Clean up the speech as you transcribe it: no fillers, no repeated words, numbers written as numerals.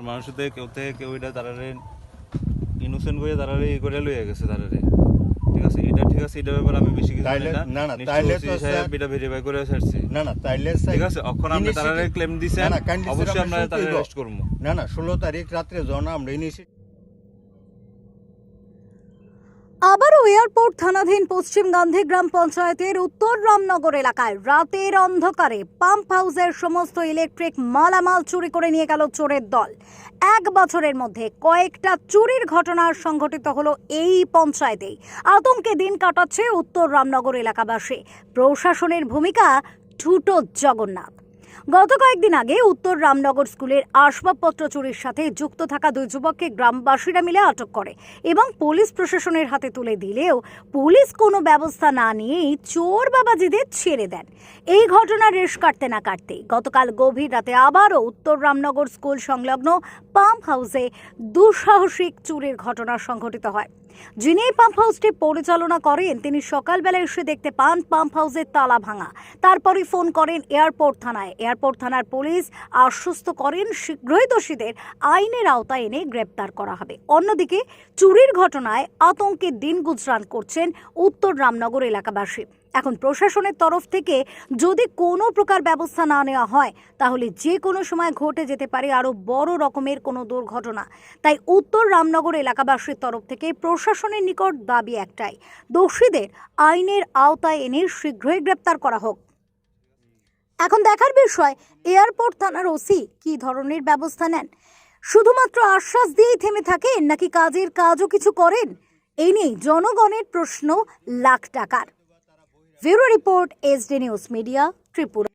মানুষের থেকে কেউ এটা তারারে ইনোসেন্ট করে তারারে ই করে লইয়া গেছে তারারে। ঠিক আছে, এটা ব্যাপারে আমি বেশি কিছু জানি না। তাইলে তো সাহেব এটা ভেরিফাই করে ছাড়ছি। তাইলে ঠিক আছে, এখন আপনি তারারে ক্লেম দিছেন, অবশ্যই আমরা তারারে অ্যারেস্ট করব। 16 তারিখ রাত্রে যখন আমরা ইনিশিয়েটিভ। আবারও এয়ারপোর্ট থানাধীন পশ্চিম গান্ধী গ্রাম পঞ্চায়েতের উত্তর রামনগর এলাকায় রাতের অন্ধকারে পাম্প হাউসের সমস্ত ইলেকট্রিক মালামাল চুরি করে নিয়ে গেল চোরের দল। 1 বছরের মধ্যে কয়েকটা চুরির ঘটনা সংঘটিত হলো এই পঞ্চায়েতেই। আতঙ্কে দিন কাটাচ্ছে উত্তর রামনগর এলাকাবাসী। প্রশাসনের ভূমিকা ঠুটো জগন্নাথ। গত কয়েকদিন আগে উত্তর রামনগর স্কুলের আসবাবপত্র চুরির সাথে যুক্ত থাকা 2 যুবককে গ্রামবাসীরা মিলে আটক করে এবং পুলিশ প্রশাসনের হাতে তুলে দিলেও পুলিশ কোনো ব্যবস্থা না নিয়েই চোর বাবাজিদের ছেড়ে দেন। এই ঘটনার রেশ কাটতে না কাটতেই গতকাল গভীর রাতে আবারও উত্তর রামনগর স্কুল সংলগ্ন পাম্প হাউসে দুঃসাহসিক চুরির ঘটনা সংঘটিত হয়। যিনি এই পাম্প হাউসটি পরিচালনা করেন তিনি সকালবেলা এসে দেখতে পান পাম্প হাউসের তালা ভাঙা। তারপরে ফোন করেন এয়ারপোর্ট থানায়। এয়ারপোর্ট থানার পুলিশ আশ্বস্ত করেন শীঘ্রই দোষীদের আইনের আওতায় এনে গ্রেপ্তার করা হবে। অন্যদিকে চুরির ঘটনায় আতঙ্কে দিন গুজরান করছেন উত্তর রামনগর এলাকাবাসী। এখন প্রশাসনের তরফ থেকে যদি কোনো প্রকার ব্যবস্থা না নেওয়া হয় তাহলে যে কোনো সময় ঘটে যেতে পারে আরও বড় রকমের কোনো দুর্ঘটনা। তাই উত্তর রামনগর এলাকাবাসীর তরফ থেকে প্রশাসনের নিকট দাবি একটাই, দোষীদের আইনের আওতায় এনে শীঘ্রই গ্রেপ্তার করা হোক। এখন দেখার বিষয় এয়ারপোর্ট থানার ওসি কী ধরনের ব্যবস্থা নেন। শুধুমাত্র আশ্বাস দিয়েই থেমে থাকেন নাকি কাজের কাজও কিছু করেন? এই নিয়ে জনগণের প্রশ্ন লাখ টাকার। Bureau report, SD news media, Tripura.